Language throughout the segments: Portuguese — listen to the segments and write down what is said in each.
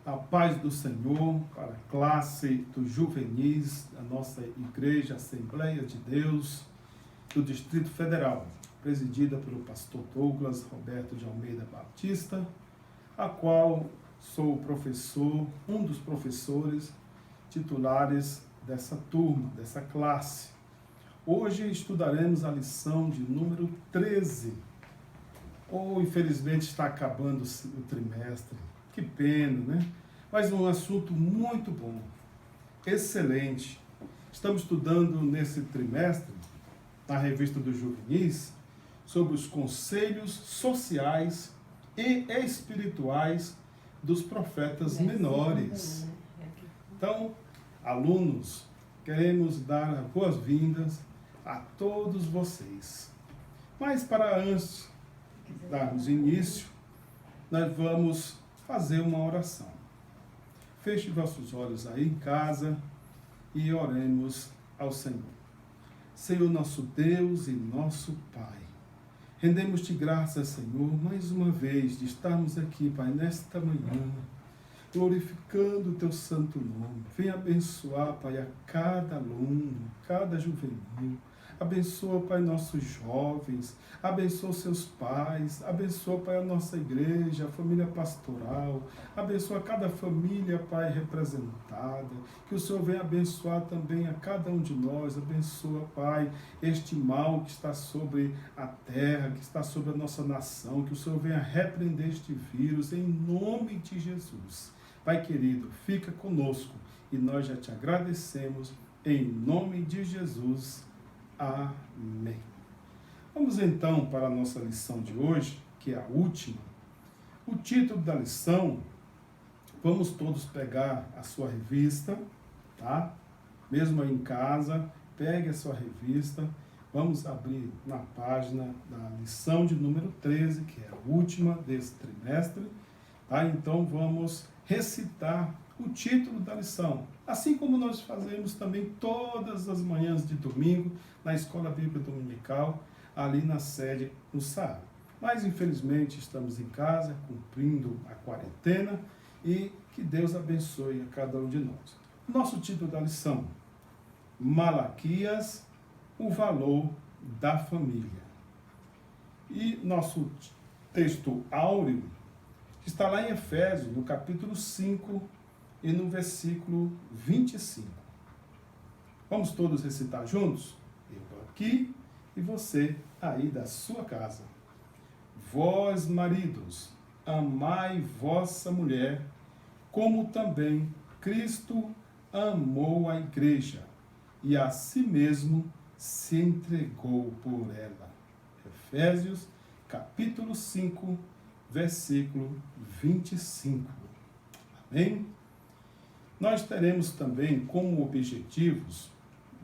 A paz do Senhor para a classe dos juvenis da nossa Igreja Assembleia de Deus do Distrito Federal, presidida pelo pastor Douglas Roberto de Almeida Batista, a qual sou professor, um dos professores titulares dessa turma, dessa classe. Hoje estudaremos a lição de número 13. Infelizmente está acabando o trimestre. Que pena, né? Mas um assunto muito bom, excelente. Estamos estudando nesse trimestre, na revista dos juvenis, sobre os conselhos sociais e espirituais dos profetas menores. Então, alunos, queremos dar boas-vindas a todos vocês. Mas para antes darmos início, nós vamos fazer uma oração. Feche vossos olhos aí em casa e oremos ao Senhor. Senhor nosso Deus e nosso Pai, rendemos-te graças, Senhor, mais uma vez de estarmos aqui, Pai, nesta manhã, glorificando o teu santo nome. Venha abençoar, Pai, a cada aluno, cada juvenil. Abençoa, Pai, nossos jovens, abençoa seus pais, abençoa, Pai, a nossa igreja, a família pastoral, abençoa cada família, Pai, representada, que o Senhor venha abençoar também a cada um de nós, abençoa, Pai, este mal que está sobre a terra, que está sobre a nossa nação, que o Senhor venha repreender este vírus, em nome de Jesus. Pai querido, fica conosco e nós já te agradecemos, em nome de Jesus. Amém. Vamos então para a nossa lição de hoje, que é a última. O título da lição, vamos todos pegar a sua revista, tá? Mesmo aí em casa, pegue a sua revista, vamos abrir na página da lição de número 13, que é a última desse trimestre, tá? Então vamos recitar o título da lição, assim como nós fazemos também todas as manhãs de domingo na Escola Bíblica Dominical, ali na sede no SAA. Mas infelizmente estamos em casa, cumprindo a quarentena, e que Deus abençoe a cada um de nós. Nosso título da lição: Malaquias, o valor da família. E nosso texto áureo está lá em Efésios, no capítulo 5, e no versículo 25. Vamos todos recitar juntos? Eu aqui e você aí da sua casa. Vós, maridos, amai vossa mulher, como também Cristo amou a igreja e a si mesmo se entregou por ela. Efésios, capítulo 5, versículo 25. Amém? Nós teremos também como objetivos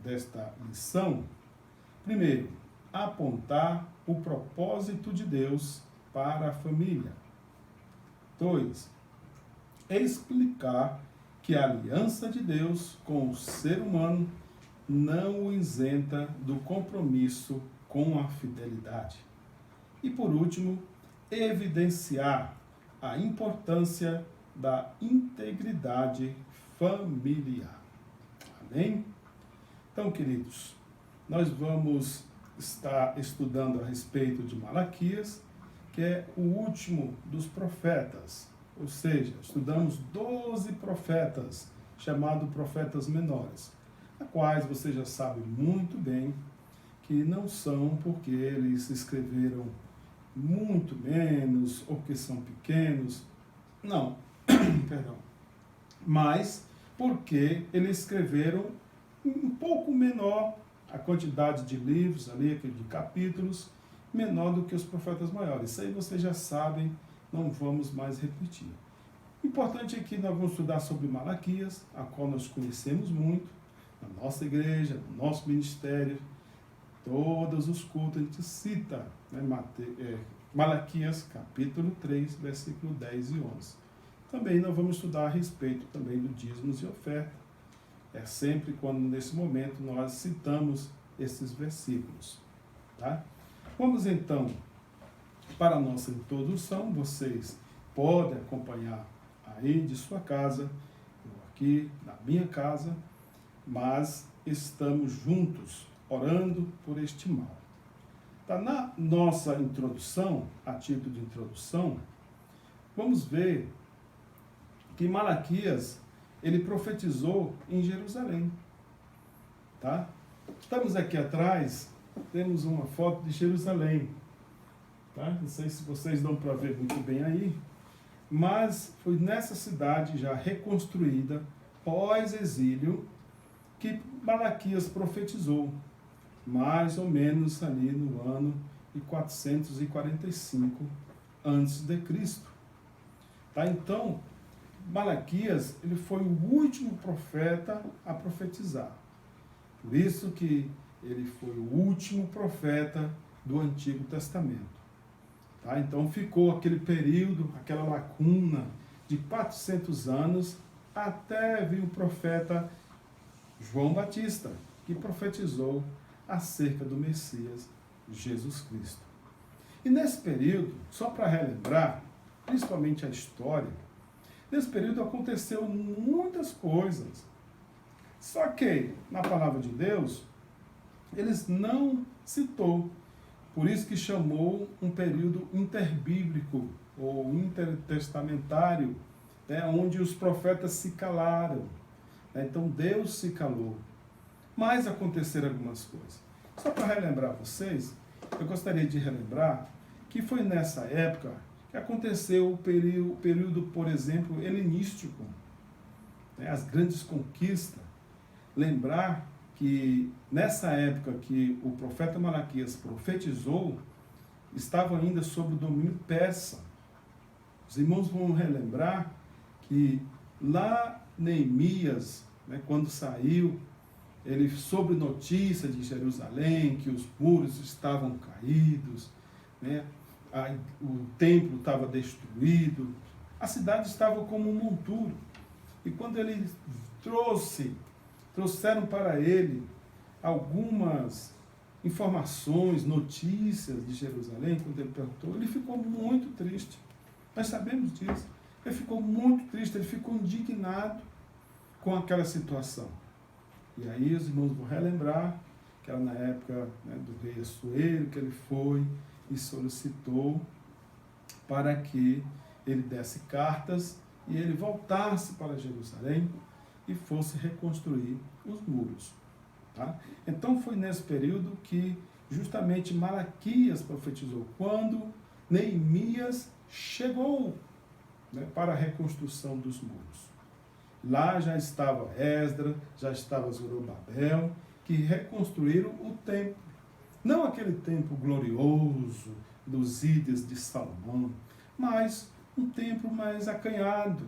desta lição, primeiro, apontar o propósito de Deus para a família. 2, explicar que a aliança de Deus com o ser humano não o isenta do compromisso com a fidelidade. E por último, evidenciar a importância da integridade familiar. Amém? Então, queridos, nós vamos estar estudando a respeito de Malaquias, que é o último dos profetas. Ou seja, estudamos 12 profetas, chamados profetas menores, a quais você já sabe muito bem que não são porque eles escreveram muito menos ou porque são pequenos. Não, perdão. Mas porque eles escreveram um pouco menor a quantidade de livros ali, de capítulos, menor do que os profetas maiores. Isso aí vocês já sabem, não vamos mais repetir. O importante é que nós vamos estudar sobre Malaquias, a qual nós conhecemos muito, na nossa igreja, no nosso ministério, todos os cultos a gente cita, né, Malaquias, capítulo 3, versículo 10 e 11. Também nós vamos estudar a respeito também do dízimos e oferta. É sempre quando, nesse momento, nós citamos esses versículos. Tá? Vamos então para a nossa introdução. Vocês podem acompanhar aí de sua casa, eu aqui na minha casa, mas estamos juntos orando por este mal. Tá, na nossa introdução, a título de introdução, vamos ver que Malaquias, ele profetizou em Jerusalém. Tá? Estamos aqui atrás, temos uma foto de Jerusalém. Tá? Não sei se vocês dão para ver muito bem aí, mas foi nessa cidade já reconstruída, pós-exílio, que Malaquias profetizou, mais ou menos ali no ano de 445 a.C. Tá? Então, Malaquias, ele foi o último profeta a profetizar. Por isso que ele foi o último profeta do Antigo Testamento. Tá? Então ficou aquele período, aquela lacuna de 400 anos, até vir o profeta João Batista, que profetizou acerca do Messias, Jesus Cristo. E nesse período, só para relembrar, principalmente a história, nesse período aconteceu muitas coisas. Só que, na palavra de Deus, eles não citou. Por isso que chamou um período interbíblico, ou intertestamentário, né, onde os profetas se calaram. Então Deus se calou. Mas aconteceram algumas coisas. Só para relembrar vocês, eu gostaria de relembrar que foi nessa época que aconteceu o período, por exemplo, helenístico, né, as grandes conquistas. Lembrar que nessa época que o profeta Malaquias profetizou, estava ainda sob o domínio persa. Os irmãos vão relembrar que lá Neemias, né, quando saiu, ele soube notícia de Jerusalém, que os muros estavam caídos, né, o templo estava destruído, a cidade estava como um monturo. E quando ele trouxeram para ele algumas informações, notícias de Jerusalém, quando ele perguntou, ele ficou muito triste. Nós sabemos disso. Ele ficou muito triste, ele ficou indignado com aquela situação. E aí os irmãos vão relembrar que era na época, né, do rei Assuero, que ele foi e solicitou para que ele desse cartas e ele voltasse para Jerusalém e fosse reconstruir os muros. Tá? Então foi nesse período que justamente Malaquias profetizou, quando Neemias chegou, né, para a reconstrução dos muros. Lá já estava Esdras, já estava Zorobabel, que reconstruíram o templo. Não aquele templo glorioso dos ídolos de Salomão, mas um templo mais acanhado.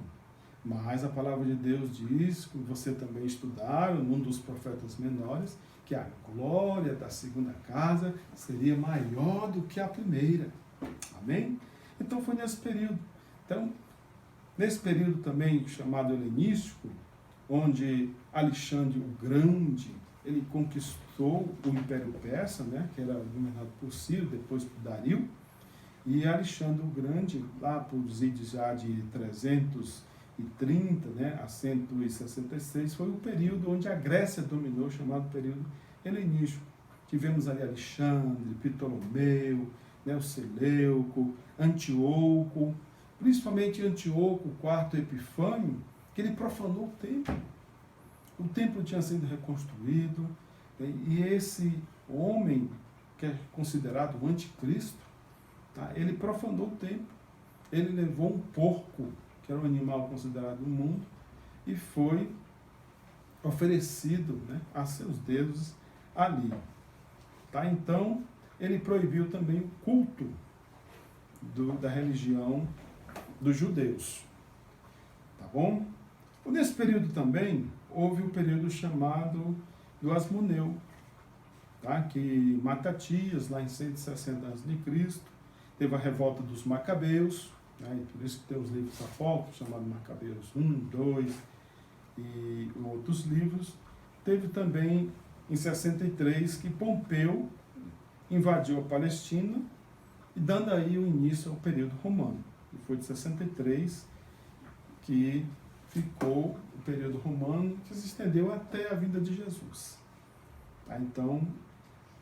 Mas a palavra de Deus diz, que você também estudaram, num dos profetas menores, que a glória da segunda casa seria maior do que a primeira. Amém? Então foi nesse período. Então, nesse período também chamado helenístico, onde Alexandre o Grande, ele conquistou o Império Persa, né, que era governado por Ciro, depois por Dario, e Alexandre o Grande, lá por idos já de 330, né, a 166, foi o período onde a Grécia dominou, chamado período helenístico. Tivemos ali Alexandre, Ptolomeu, né, o Seleuco, Antíoco, principalmente Antíoco, o quarto Epifânio, que ele profanou o templo. O templo tinha sido reconstruído, né, e esse homem, que é considerado o anticristo, tá, ele profanou o templo. Ele levou um porco, que era um animal considerado imundo, e foi oferecido, né, a seus deuses ali. Tá? Então, ele proibiu também o culto da religião dos judeus. Tá bom? Nesse período também, houve o período chamado do Asmoneu, tá? Que Matatias, lá em 160 a.C., teve a revolta dos Macabeus, né? E por isso que tem os livros apócrifos, chamados Macabeus 1, 2 e outros livros. Teve também, em 63, que Pompeu invadiu a Palestina, e dando aí o início ao período romano. E foi de 63 que ficou o período romano, que se estendeu até a vinda de Jesus. Tá? Então,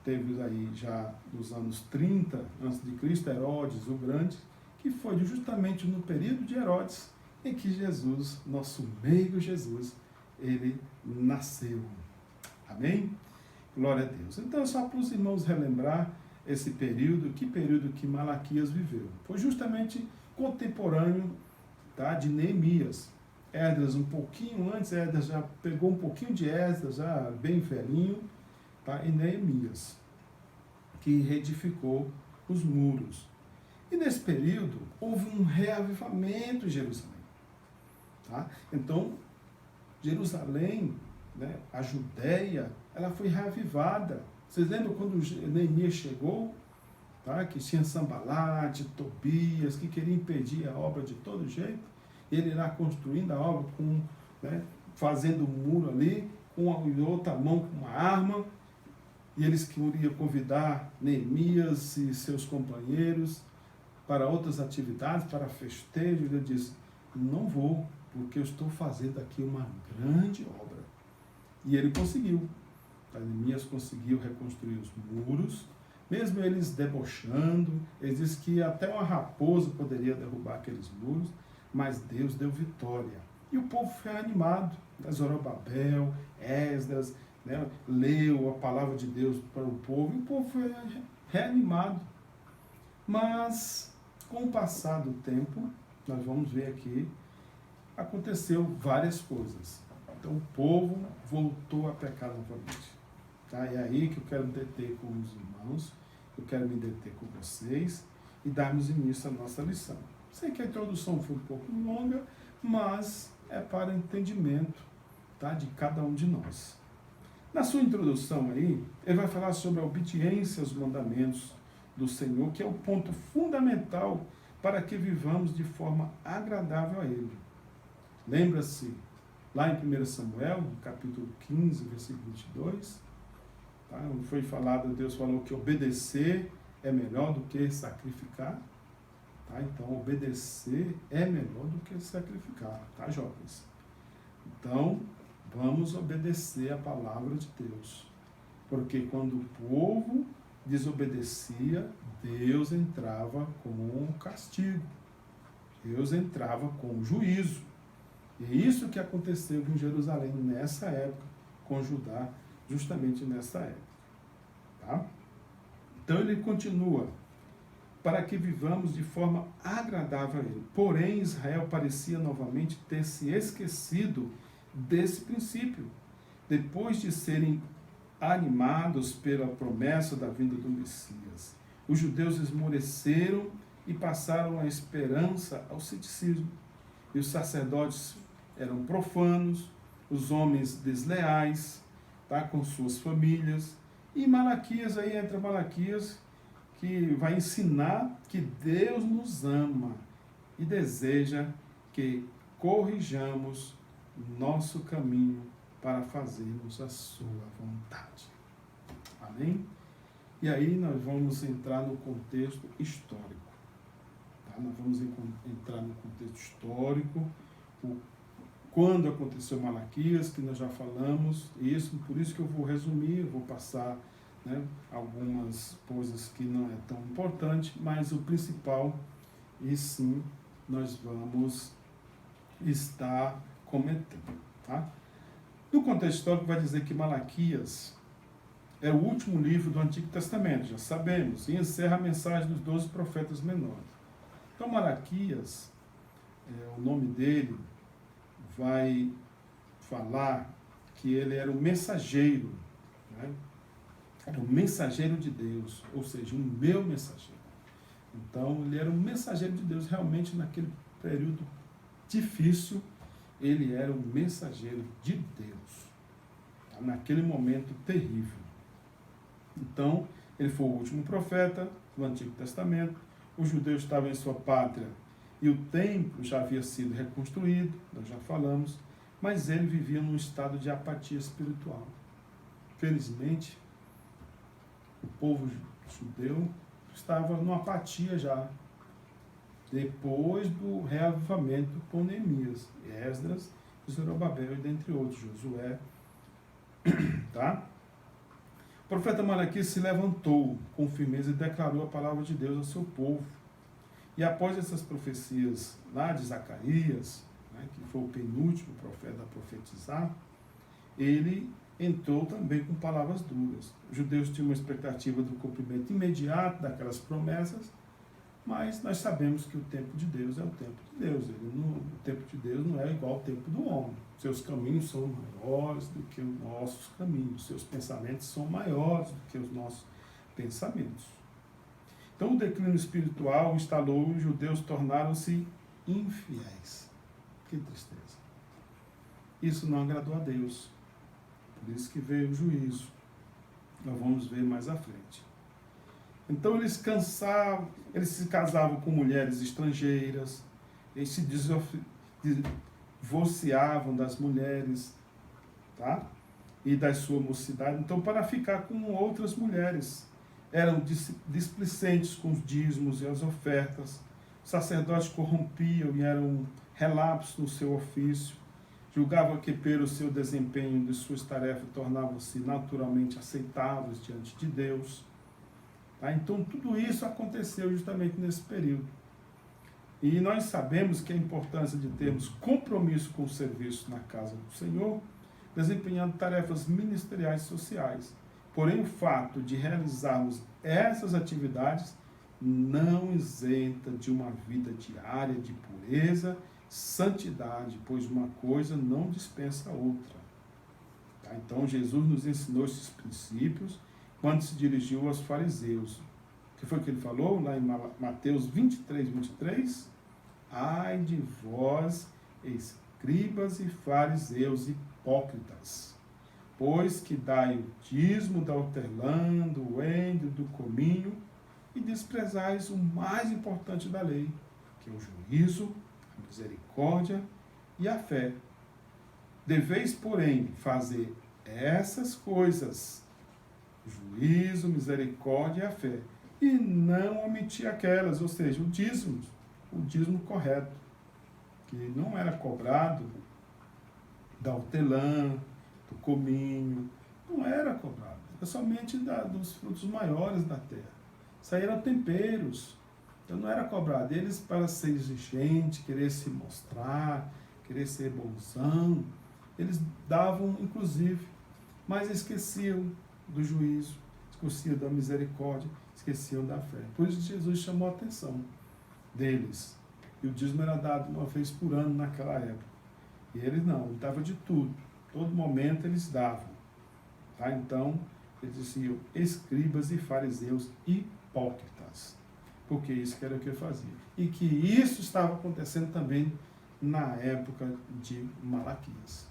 teve aí já nos anos 30 a.C., Herodes o Grande, que foi justamente no período de Herodes em que Jesus, nosso meigo Jesus, ele nasceu. Amém? Glória a Deus. Então, só para os irmãos relembrar esse período, que período que Malaquias viveu. Foi justamente contemporâneo, tá, de Neemias. Esdras um pouquinho antes, Esdras já pegou um pouquinho de Esdras, já bem velhinho, tá, e Neemias, que reedificou os muros. E nesse período, houve um reavivamento em Jerusalém. Tá? Então, Jerusalém, né, a Judéia, ela foi reavivada. Vocês lembram quando Neemias chegou? Tá? Que tinha Sambalate, Tobias, que queria impedir a obra de todo jeito. Ele lá construindo a obra, né, fazendo um muro ali, com a outra mão com uma arma. E eles queriam convidar Neemias e seus companheiros para outras atividades, para festejos. Ele disse, não vou, porque eu estou fazendo aqui uma grande obra. E ele conseguiu. Neemias conseguiu reconstruir os muros, mesmo eles debochando. Eles dizem que até uma raposa poderia derrubar aqueles muros, mas Deus deu vitória. E o povo foi animado. Zorobabel, Esdras, né, leu a palavra de Deus para o povo, e o povo foi reanimado. Mas, com o passar do tempo, nós vamos ver aqui, aconteceu várias coisas. Então, o povo voltou a pecar novamente. Tá? É aí que eu quero me deter com os irmãos, eu quero me deter com vocês e darmos início à nossa lição. Sei que a introdução foi um pouco longa, mas é para entendimento, tá, de cada um de nós. Na sua introdução aí, ele vai falar sobre a obediência aos mandamentos do Senhor, que é o ponto fundamental para que vivamos de forma agradável a Ele. Lembra-se, lá em 1 Samuel, no capítulo 15, versículo 22, tá, onde foi falado, Deus falou que obedecer é melhor do que sacrificar. Tá? Então, obedecer é melhor do que sacrificar, tá, jovens? Então, vamos obedecer a palavra de Deus. Porque quando o povo desobedecia, Deus entrava com um castigo. Deus entrava com juízo. E isso que aconteceu em Jerusalém nessa época, com Judá, justamente nessa época. Tá? Então ele continua, para que vivamos de forma agradável a Ele. Porém, Israel parecia novamente ter se esquecido desse princípio, depois de serem animados pela promessa da vinda do Messias. Os judeus esmoreceram e passaram a esperança ao ceticismo. E os sacerdotes eram profanos, os homens desleais, tá, com suas famílias. E Malaquias, aí entra Malaquias, que vai ensinar que Deus nos ama e deseja que corrijamos nosso caminho para fazermos a sua vontade. Amém? E aí nós vamos entrar no contexto histórico. Tá? Nós vamos entrar no contexto histórico, quando aconteceu Malaquias, que nós já falamos, isso, por isso que eu vou resumir, eu vou passar, né, algumas coisas que não é tão importante, mas o principal, e sim, nós vamos estar comentando. Tá? No contexto histórico vai dizer que Malaquias é o último livro do Antigo Testamento, já sabemos, e encerra a mensagem dos 12 profetas menores. Então Malaquias, o nome dele vai falar que ele era o mensageiro, né? Era o mensageiro de Deus, ou seja, o meu mensageiro. Então ele era um mensageiro de Deus, realmente naquele período difícil, ele era o mensageiro de Deus, tá? Naquele momento terrível. Então, ele foi o último profeta do Antigo Testamento, os judeus estavam em sua pátria e o templo já havia sido reconstruído, nós já falamos, mas ele vivia num estado de apatia espiritual. Felizmente, o povo judeu estava numa apatia já. depois do reavivamento com Neemias, Esdras, Zorobabel e dentre outros, Josué. Tá? O profeta Malaquias se levantou com firmeza e declarou a palavra de Deus ao seu povo. E após essas profecias lá de Zacarias, né, que foi o penúltimo profeta a profetizar, ele entrou também com palavras duras. Os judeus tinham uma expectativa do cumprimento imediato daquelas promessas, mas nós sabemos que o tempo de Deus é o tempo de Deus. O tempo de Deus não é igual ao tempo do homem. Seus caminhos são maiores do que os nossos caminhos. Seus pensamentos são maiores do que os nossos pensamentos. Então o declínio espiritual instalou e os judeus tornaram-se infiéis. Que tristeza. Isso não agradou a Deus. Por isso que veio o juízo. Nós vamos ver mais à frente. Então eles se casavam com mulheres estrangeiras, eles se divorciavam das mulheres, tá? E da sua mocidade, então para ficar com outras mulheres. Eram displicentes com os dízimos e as ofertas, os sacerdotes corrompiam e eram relapsos no seu ofício, julgavam que pelo seu desempenho de suas tarefas tornavam-se naturalmente aceitáveis diante de Deus. Tá? Então tudo isso aconteceu justamente nesse período. E nós sabemos que a importância de termos compromisso com o serviço na casa do Senhor, desempenhando tarefas ministeriais e sociais. Porém, o fato de realizarmos essas atividades não isenta de uma vida diária de pureza, santidade, pois uma coisa não dispensa a outra. Tá? Então, Jesus nos ensinou esses princípios quando se dirigiu aos fariseus. O que foi que ele falou lá em Mateus 23, 23? Ai de vós, escribas e fariseus hipócritas, pois que dai o dízimo da hortelã, do endro, do cominho, e desprezais o mais importante da lei, que é o juízo, a misericórdia e a fé. Deveis, porém, fazer essas coisas, juízo, misericórdia e a fé, e não omitir aquelas, ou seja, o dízimo correto, que não era cobrado da hortelã, do cominho, não era cobrado, era somente dos frutos maiores da terra. Isso aí eram temperos, então não era cobrado. Eles, para ser exigente, querer se mostrar, querer ser bonzão, eles davam inclusive, mas esqueciam do juízo, esqueciam da misericórdia, esqueciam da fé. Por isso Jesus chamou a atenção deles. E o dízimo era dado uma vez por ano naquela época. E eles não, ele dava de tudo. Todo momento eles davam. Tá? Então, eles diziam escribas e fariseus hipócritas. Porque isso que era o que fazia. E que isso estava acontecendo também na época de Malaquias.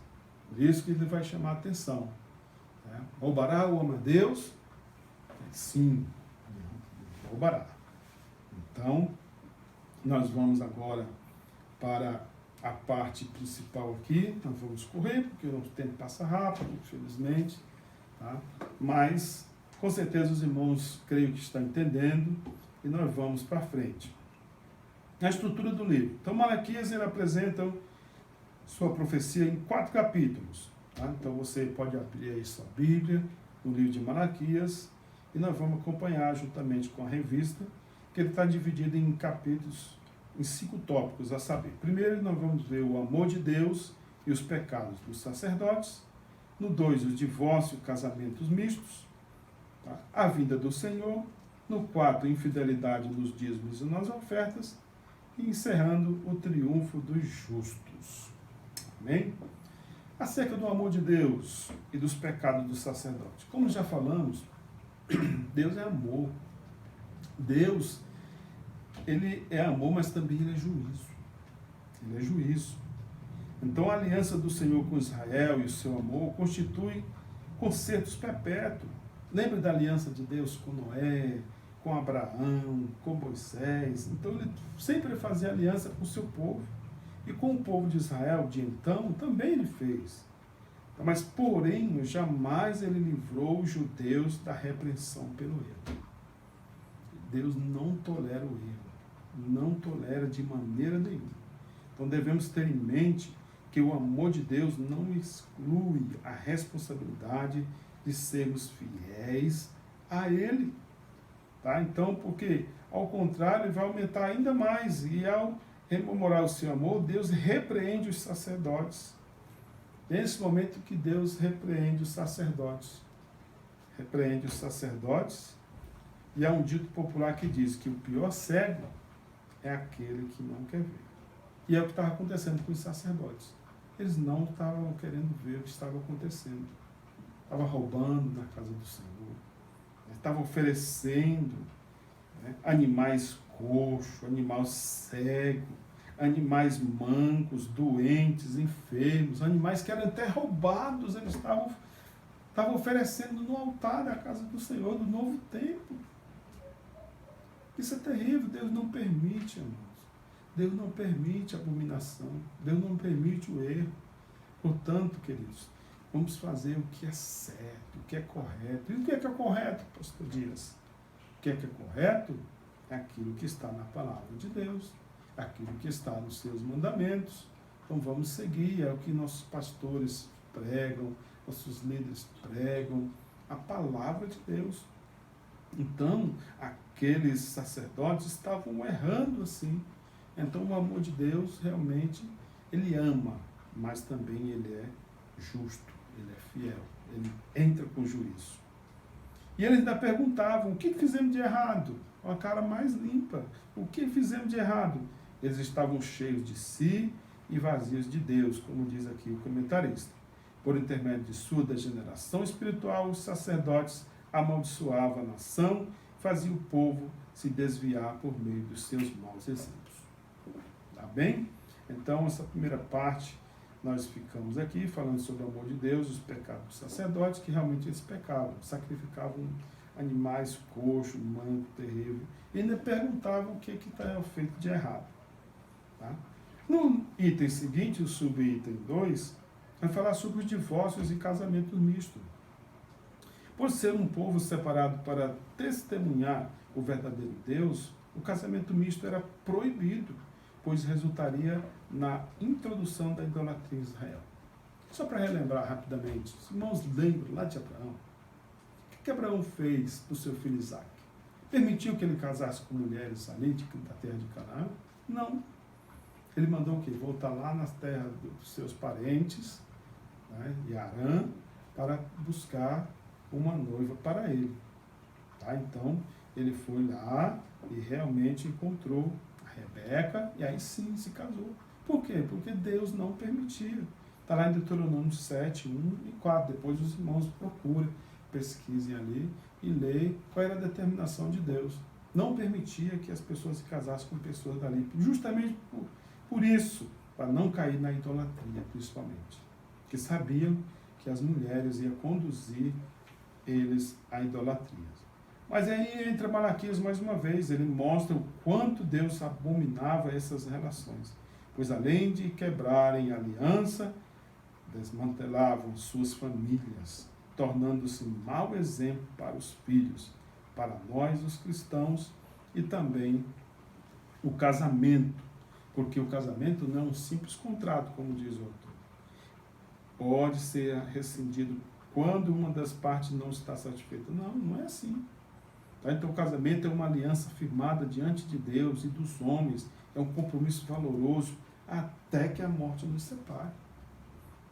Por isso que ele vai chamar a atenção. Né? Roubará o homem a Deus? Sim, roubará. Então, nós vamos agora para a parte principal aqui. Nós vamos correr, porque o tempo passa rápido, infelizmente. Tá? Mas, com certeza, os irmãos creio que estão entendendo e nós vamos para frente. A estrutura do livro. Então, Malaquias, ele apresenta sua profecia em 4 capítulos. Tá? Então, você pode abrir aí sua Bíblia, no livro de Malaquias, e nós vamos acompanhar juntamente com a revista, que ele está dividido em capítulos, em 5 tópicos, a saber. Primeiro, nós vamos ver o amor de Deus e os pecados dos sacerdotes. No 2, o divórcio e casamentos mistos. Tá? A vinda do Senhor. No 4, infidelidade nos dízimos e nas ofertas. E encerrando, o triunfo dos justos. Amém? Acerca do amor de Deus e dos pecados dos sacerdotes. Como já falamos, Deus é amor. Deus, ele é amor, mas também ele é juízo. Ele é juízo. Então a aliança do Senhor com Israel e o seu amor constitui concertos perpétuos. Lembra da aliança de Deus com Noé, com Abraão, com Moisés? Então ele sempre fazia aliança com o seu povo. E com o povo de Israel de então, também ele fez. Mas, porém, jamais ele livrou os judeus da repreensão pelo erro. Deus não tolera o erro. não tolera de maneira nenhuma. Então devemos ter em mente que o amor de Deus não exclui a responsabilidade de sermos fiéis a Ele. Tá? Então, porque ao contrário, ele vai aumentar ainda mais. E ao rememorar o seu amor, Deus repreende os sacerdotes. Nesse momento que Deus repreende os sacerdotes. Repreende os sacerdotes. E há um dito popular que diz que o pior cego é aquele que não quer ver. E é o que estava acontecendo com os sacerdotes. Eles não estavam querendo ver o que estava acontecendo. Estavam roubando na casa do Senhor. Estavam oferecendo, né, animais coxos, animais cegos, animais mancos, doentes, enfermos, animais que eram até roubados, eles estavam oferecendo no altar da casa do Senhor, do novo templo. Isso é terrível, Deus não permite, irmãos. Deus não permite a abominação, Deus não permite o erro. Portanto, queridos, vamos fazer o que é certo, o que é correto. E o que é correto, pastor Dias? O que é correto é aquilo que está na palavra de Deus, aquilo que está nos seus mandamentos. Então vamos seguir, é o que nossos pastores pregam, nossos líderes pregam, a palavra de Deus. Então, aqueles sacerdotes estavam errando assim. Então o amor de Deus realmente, ele ama, mas também ele é justo, ele é fiel, ele entra com juízo. E eles ainda perguntavam, o que fizemos de errado? Com a cara mais limpa, o que fizemos de errado? Eles estavam cheios de si e vazios de Deus, como diz aqui o comentarista. Por intermédio de sua degeneração espiritual, os sacerdotes amaldiçoavam a nação, faziam o povo se desviar por meio dos seus maus exemplos. Tá bem? Então, essa primeira parte, nós ficamos aqui falando sobre o amor de Deus, os pecados dos sacerdotes, que realmente eles pecavam, sacrificavam animais coxos, manco, terrível, e ainda perguntavam o que estava feito de errado. Tá? No item seguinte, o subitem 2, vai falar sobre os divórcios e casamentos mistos. Por ser um povo separado para testemunhar o verdadeiro Deus, o casamento misto era proibido, pois resultaria na introdução da idolatria em Israel. Só para relembrar rapidamente, os irmãos lembram lá de Abraão. O que Abraão fez para o seu filho Isaac? Permitiu que ele casasse com mulheres ali da terra de Canaã? Não. Ele mandou o quê? Voltar lá nas terras dos seus parentes, né, de Arã, para buscar uma noiva para ele. Tá? Então, ele foi lá e realmente encontrou a Rebeca e aí sim se casou. Por quê? Porque Deus não permitia. Está lá em Deuteronômio 7, 1 e 4. Depois os irmãos procurem, pesquisem ali e leiam qual era a determinação de Deus. Não permitia que as pessoas se casassem com pessoas dali. Justamente por isso, para não cair na idolatria, principalmente. Porque sabiam que as mulheres iam conduzir eles à idolatria. Mas aí entra Malaquias mais uma vez, ele mostra o quanto Deus abominava essas relações. Pois além de quebrarem a aliança, desmantelavam suas famílias, tornando-se mau exemplo para os filhos, para nós os cristãos, e também o casamento, porque o casamento não é um simples contrato, como diz o autor. Pode ser rescindido quando uma das partes não está satisfeita. Não, não é assim. Tá? Então o casamento é uma aliança firmada diante de Deus e dos homens, é um compromisso valoroso até que a morte nos separe.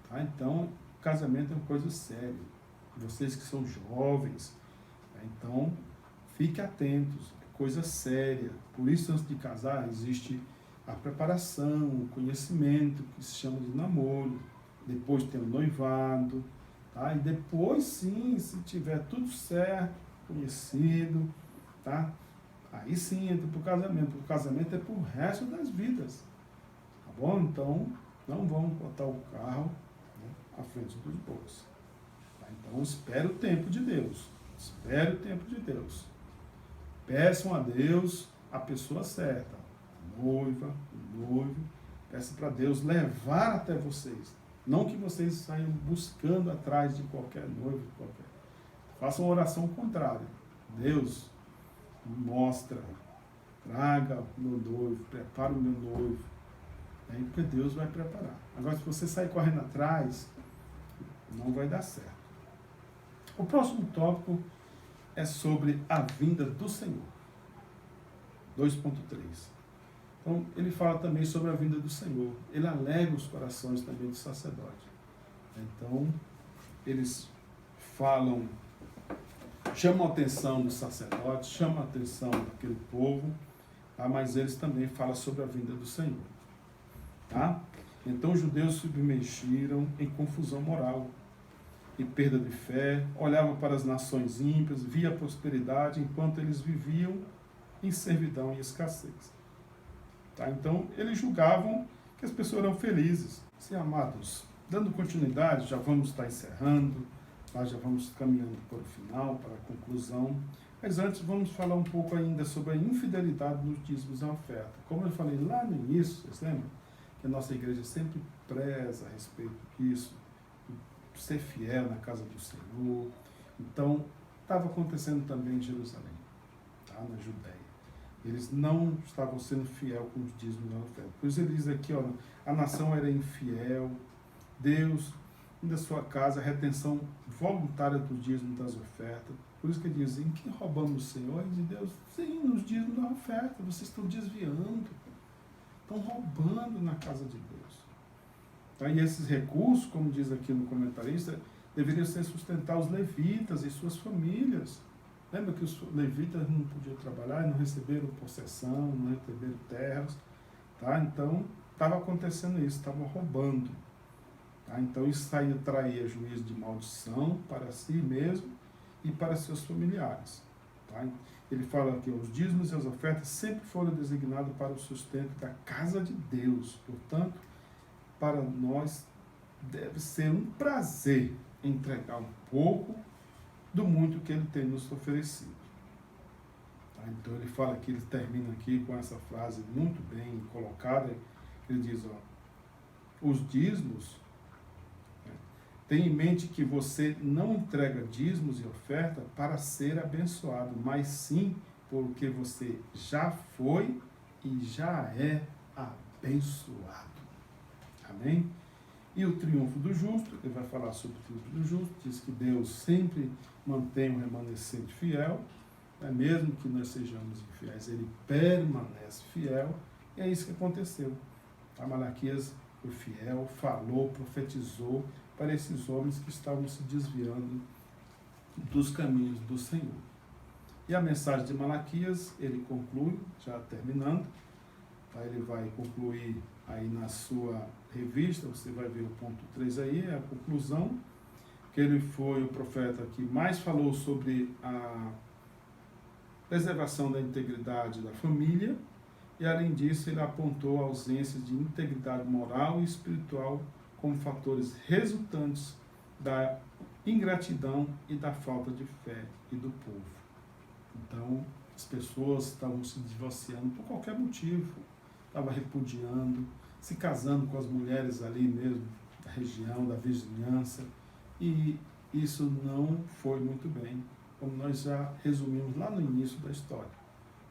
Tá? Então o casamento é uma coisa séria. Vocês que são jovens, tá? Então fiquem atentos, é coisa séria. Por isso, antes de casar, existe a preparação, o conhecimento, que se chama de namoro. Depois tem o noivado, tá? E depois sim, se tiver tudo certo, conhecido, tá? Aí sim entra para o casamento. O casamento é para o resto das vidas, tá bom? Então, não vamos botar o carro, né, à frente dos bois. Tá? Então, espere o tempo de Deus. Espere o tempo de Deus. Peçam a Deus a pessoa certa, a noiva, o noivo. Peça para Deus levar até vocês. Não que vocês saiam buscando atrás de qualquer noivo, Façam uma oração contrária. Deus, mostra traga o meu noivo, prepara o meu noivo. Aí, porque Deus vai preparar. Agora, se você sair correndo atrás, não vai dar certo. O próximo tópico é sobre a vinda do Senhor. 2.3. Então, ele fala também sobre a vinda do Senhor. Ele alegra os corações também do sacerdote. Então, eles falam, chamam a atenção dos sacerdotes, chamam a atenção daquele povo, tá? Mas eles também falam sobre a vinda do Senhor. Tá? Então, os judeus se submergiram em confusão moral e perda de fé, olhavam para as nações ímpias, via a prosperidade, enquanto eles viviam em servidão e escassez. Tá? Então, eles julgavam que as pessoas eram felizes. Sim, amados, dando continuidade, já vamos estar encerrando, tá? Já vamos caminhando para o final, para a conclusão. Mas antes, vamos falar um pouco ainda sobre a infidelidade nos dízimos e na oferta. Como eu falei lá no início, vocês lembram? Que a nossa igreja sempre preza a respeito disso, ser fiel na casa do Senhor. Então, estava acontecendo também em Jerusalém, tá? Na Judéia. Eles não estavam sendo fiel com os dízimos da oferta. Por isso ele diz aqui, ó, a nação era infiel, Deus, da sua casa, a retenção voluntária dos dízimos das ofertas. Por isso que ele diz, em que roubamos o Senhor? E de Deus, sim, nos dízimos da oferta, vocês estão desviando, estão roubando na casa de Deus. Tá? E esses recursos, como diz aqui no comentarista, deveriam ser sustentar os levitas e suas famílias. Lembra que os levitas não podiam trabalhar, não receberam possessão, não receberam terras. Tá? Então, estava acontecendo isso, estavam roubando. Tá? Então, isso traía juízo de maldição para si mesmo e para seus familiares. Tá? Ele fala que os dízimos e as ofertas sempre foram designados para o sustento da casa de Deus. Portanto, para nós deve ser um prazer entregar um pouco do muito que ele tem nos oferecido. Tá? Então ele fala que ele termina aqui com essa frase muito bem colocada. Ele diz, ó, os dízimos, tenha em mente que você não entrega dízimos e oferta para ser abençoado, mas sim porque você já foi e já é abençoado. Amém? E o triunfo do justo, ele vai falar sobre o triunfo do justo, diz que Deus sempre mantém um remanescente fiel, né? Mesmo que nós sejamos infiéis, ele permanece fiel, e é isso que aconteceu. A Malaquias foi fiel, falou, profetizou para esses homens que estavam se desviando dos caminhos do Senhor. E a mensagem de Malaquias, ele conclui, já terminando, tá? Ele vai concluir aí na sua revista, você vai ver o ponto 3 aí, é a conclusão, que ele foi o profeta que mais falou sobre a preservação da integridade da família, e além disso ele apontou ausências de integridade moral e espiritual como fatores resultantes da ingratidão e da falta de fé e do povo. Então, as pessoas estavam se divorciando por qualquer motivo, estavam repudiando, se casando com as mulheres ali mesmo, da região, da vizinhança, e isso não foi muito bem, como nós já resumimos lá no início da história.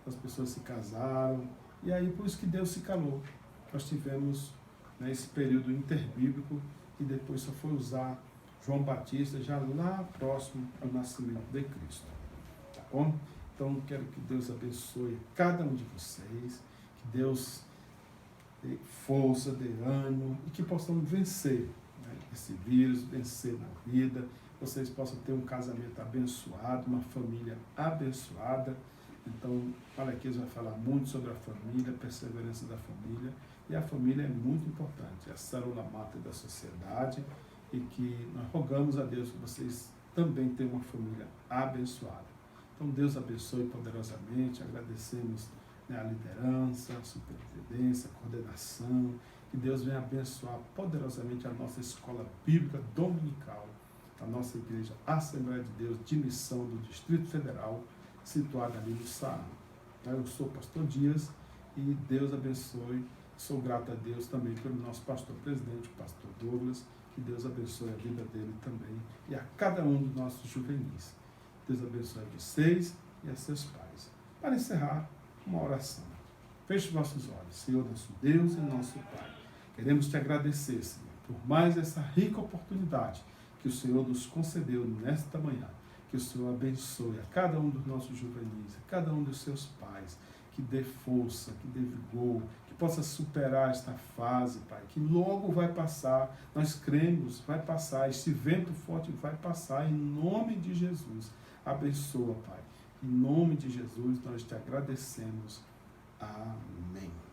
As pessoas se casaram, e aí por isso que Deus se calou. Nós tivemos, né, esse período interbíblico, e depois só foi usar João Batista já lá próximo ao nascimento de Cristo. Tá bom? Então quero que Deus abençoe cada um de vocês, que Deus dê força, dê ânimo, e que possamos vencer, né, esse vírus, vencer na vida, vocês possam ter um casamento abençoado, uma família abençoada. Então, Malaquias vai falar muito sobre a família, a perseverança da família, e a família é muito importante, é a célula máter da sociedade, e que nós rogamos a Deus que vocês também tenham uma família abençoada. Então, Deus abençoe poderosamente, agradecemos, né, a liderança, a superintendência, a coordenação, que Deus venha abençoar poderosamente a nossa escola bíblica dominical, a nossa igreja Assembleia de Deus de Missão do Distrito Federal, situada ali no Saara. Eu sou o pastor Dias e Deus abençoe. Sou grato a Deus também pelo nosso pastor presidente, o pastor Douglas, que Deus abençoe a vida dele também e a cada um dos nossos juvenis. Deus abençoe a vocês e a seus pais. Para encerrar, uma oração. Feche vossos olhos. Senhor, nosso Deus e nosso Pai, queremos te agradecer, Senhor, por mais essa rica oportunidade que o Senhor nos concedeu nesta manhã. Que o Senhor abençoe a cada um dos nossos juvenis, a cada um dos seus pais, que dê força, que dê vigor, que possa superar esta fase, Pai, que logo vai passar, nós cremos, vai passar, este vento forte vai passar, em nome de Jesus. Abençoa, Pai. Em nome de Jesus, nós te agradecemos. Amém.